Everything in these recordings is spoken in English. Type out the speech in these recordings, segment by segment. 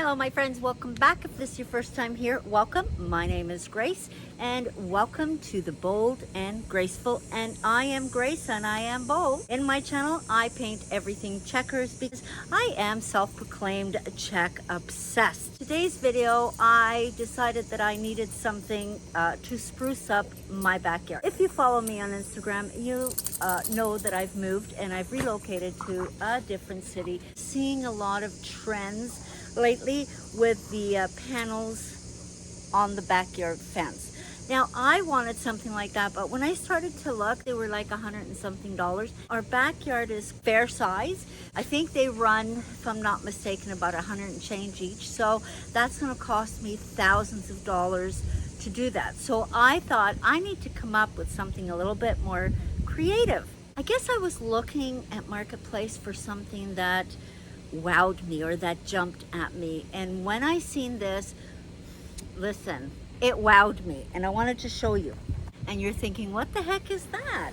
Hello my friends, welcome back. If this is your first time here, welcome. My name is Grace and welcome to the Bold and Graceful, and I am Grace and I am bold. In my channel I paint everything checkers because I am self-proclaimed check obsessed. Today's video I decided that I needed something to spruce up my backyard. If you follow me on Instagram, you know that I've moved and I've relocated to a different city. Seeing a lot of trends lately with the panels on the backyard fence. Now I wanted something like that, but when I started to look, they were like $100 and something. Our backyard is fair size. I think they run, if I'm not mistaken, about 100 and change each. So that's going to cost me thousands of dollars to do that. So I thought I need to come up with something a little bit more creative. I guess I was looking at Marketplace for something that wowed me or that jumped at me, and when I seen this, listen, it wowed me and I wanted to show you. And you're thinking, what the heck is that?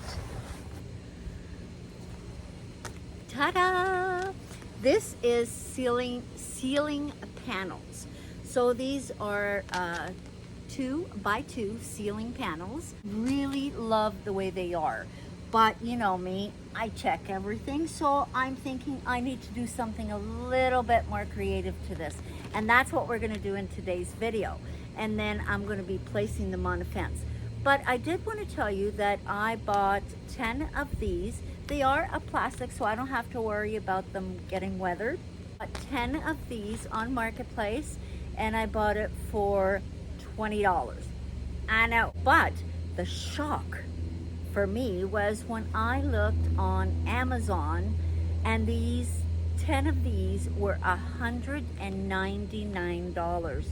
Ta-da! This is ceiling panels. So these are 2x2 ceiling panels. Really love the way they are. But you know me, I check everything, so I'm thinking I need to do something a little bit more creative to this. And that's what we're gonna do in today's video. And then I'm gonna be placing them on a fence. But I did want to tell you that I bought 10 of these. They are a plastic, so I don't have to worry about them getting weathered. But 10 of these on Marketplace, and I bought it for $20. I know, but the shock for me was when I looked on Amazon and these 10 of these were $199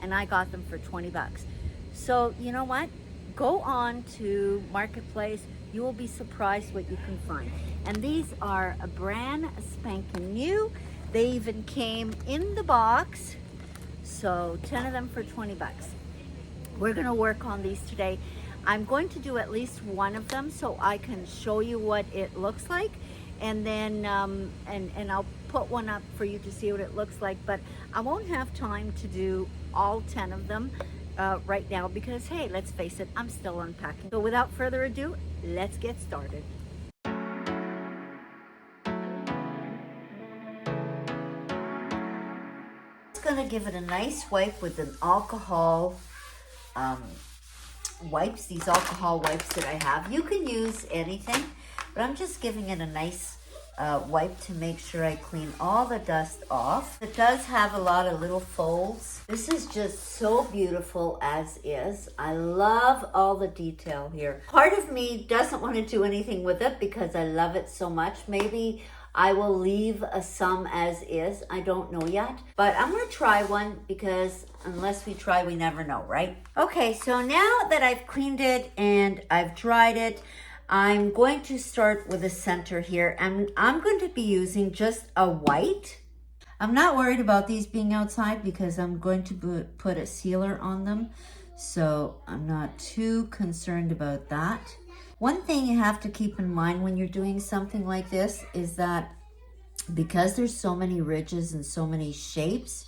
and I got them for 20 bucks. So you know what, go on to Marketplace, you will be surprised what you can find. And these are a brand spanking new. They even came in the box. So 10 of them for 20 bucks. We're gonna work on these today. I'm going to do at least one of them so I can show you what it looks like, and then and I'll put one up for you to see what it looks like. But I won't have time to do all 10 of them right now because, hey, let's face it, I'm still unpacking. So without further ado, let's get started. Just gonna give it a nice wipe with an alcohol wipes, these alcohol wipes that I have. You can use anything, but I'm just giving it a nice wipe to make sure I clean all the dust off. It does have a lot of little folds. This is just so beautiful as is. I love all the detail here. Part of me doesn't want to do anything with it because I love it so much. Maybe I will leave some as is. I don't know yet, but I'm gonna try one because unless we try, we never know, right? Okay, so now that I've cleaned it and I've dried it, I'm going to start with the center here, and I'm going to be using just a white. I'm not worried about these being outside because I'm going to put a sealer on them, so I'm not too concerned about that. One thing you have to keep in mind when you're doing something like this is that because there's so many ridges and so many shapes,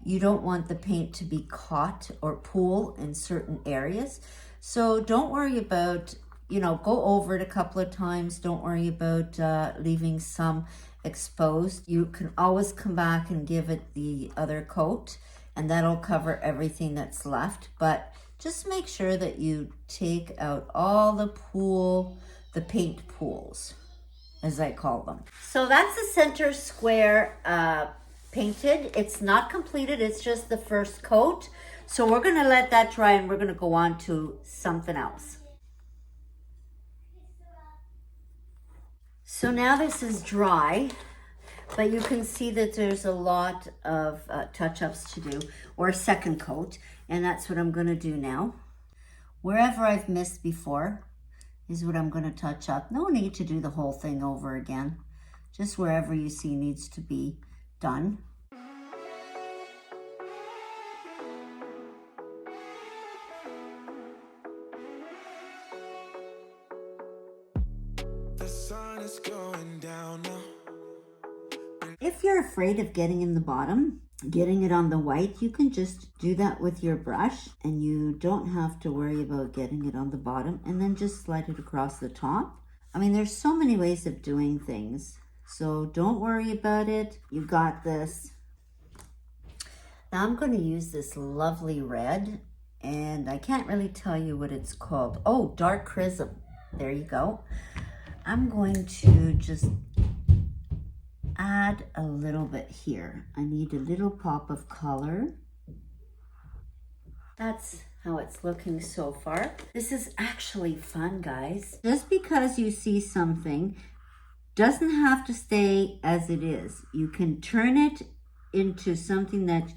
you don't want the paint to be caught or pool in certain areas. So don't worry about, you know, go over it a couple of times. Don't worry about leaving some exposed. You can always come back and give it the other coat and that'll cover everything that's left. But just make sure that you take out all the paint pools, as I call them. So that's the center square painted. It's not completed, it's just the first coat. So we're gonna let that dry and we're gonna go on to something else. So now this is dry, but you can see that there's a lot of touch-ups to do, or a second coat, and that's what I'm gonna do now. Wherever I've missed before is what I'm gonna touch up. No need to do the whole thing over again. Just wherever you see needs to be done. The sun is going down now. you're afraid of getting in the bottom, getting it on the white, you can just do that with your brush and you don't have to worry about getting it on the bottom, and then just slide it across the top. I mean, there's so many ways of doing things, so don't worry about it. You got this. Now I'm going to use this lovely red, and I can't really tell you what it's called. Oh, dark chrism. There you go. I'm going to just add a little bit here. I need a little pop of color. That's how it's looking so far. This is actually fun, guys. Just because you see something doesn't have to stay as it is. You can turn it into something that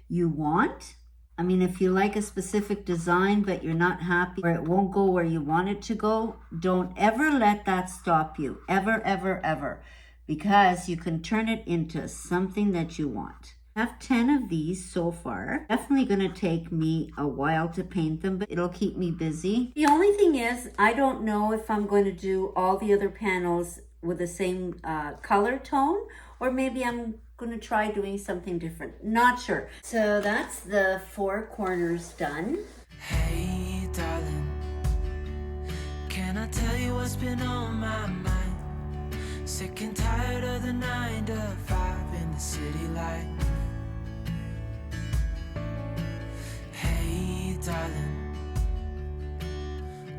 you want. I mean, if you like a specific design but you're not happy or it won't go where you want it to go, don't ever let that stop you. Ever, ever, ever. Because you can turn it into something that you want. I have 10 of these so far. Definitely going to take me a while to paint them, but it'll keep me busy. The only thing is, I don't know if I'm going to do all the other panels with the same color tone, or maybe I'm going to try doing something different. Not sure. So that's the 4 corners done. Hey, darling, can I tell you what's been on my mind? Sick and tired of the 9 to 5 in the city life. Hey, darling,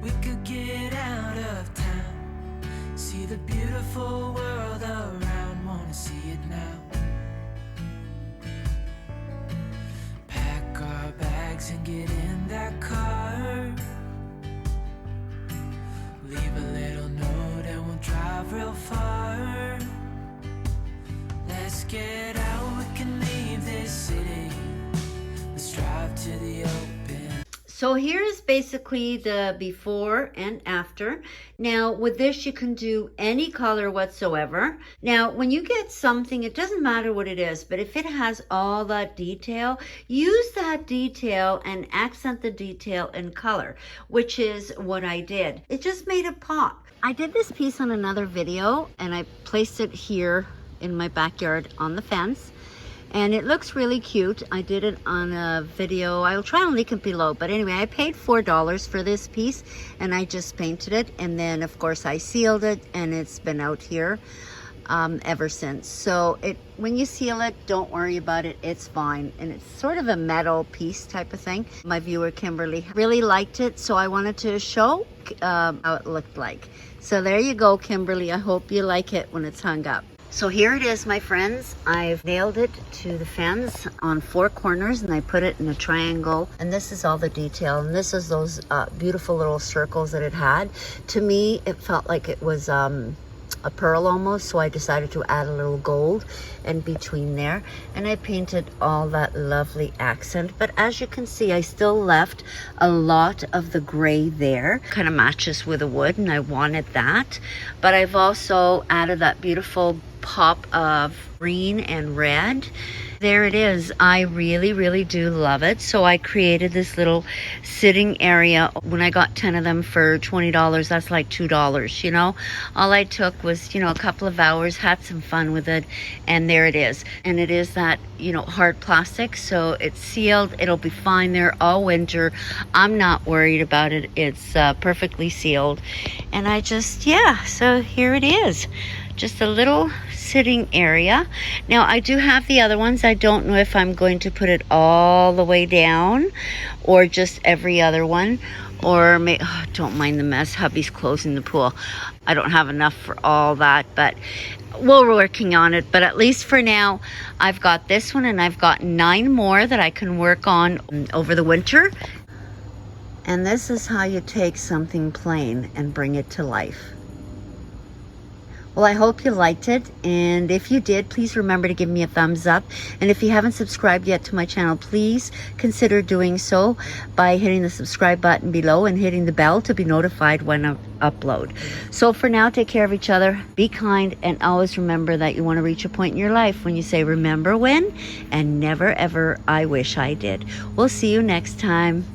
we could get out of town, see the beautiful world around, wanna see it now. Pack our bags and get in that car, leave a little note and we'll drive real far. Let's get out, we can leave this city. Let's drive to the open. So here's basically the before and after. Now with this you can do any color whatsoever. Now when you get something, it doesn't matter what it is, but if it has all that detail, use that detail and accent the detail in color, which is what I did. It just made it pop. I did this piece on another video and I placed it here in my backyard on the fence. And it looks really cute. I did it on a video. I'll try and link it below. But anyway, I paid $4 for this piece and I just painted it. And then of course I sealed it and it's been out here ever since. So when you seal it, don't worry about it. It's fine. And it's sort of a metal piece type of thing. My viewer Kimberly really liked it, so I wanted to show how it looked like. So there you go, Kimberly. I hope you like it when it's hung up. So here it is, my friends. I've nailed it to the fence on 4 corners and I put it in a triangle. And this is all the detail. And this is those beautiful little circles that it had. To me, it felt like it was a pearl almost, so I decided to add a little gold in between there, and I painted all that lovely accent. But as you can see, I still left a lot of the gray there. Kind of matches with the wood and I wanted that, but I've also added that beautiful pop of green and red. There it is. I really, really do love it. So I created this little sitting area. When I got 10 of them for $20, that's like $2, you know. All I took was, a couple of hours, had some fun with it, and there it is. And it is that, hard plastic, so it's sealed. It'll be fine there all winter. I'm not worried about it. It's perfectly sealed. And I just, so here it is. Just a little sitting area. Now I do have the other ones. I don't know if I'm going to put it all the way down or just every other one, or don't mind the mess. Hubby's closing the pool. I don't have enough for all that, but we're working on it. But at least for now, I've got this one and I've got 9 more that I can work on over the winter. And this is how you take something plain and bring it to life. Well, I hope you liked it, and if you did, please remember to give me a thumbs up. And if you haven't subscribed yet to my channel, please consider doing so by hitting the subscribe button below and hitting the bell to be notified when I upload. So for now, take care of each other, be kind, and always remember that you want to reach a point in your life when you say, remember when, and never ever, I wish I did. We'll see you next time.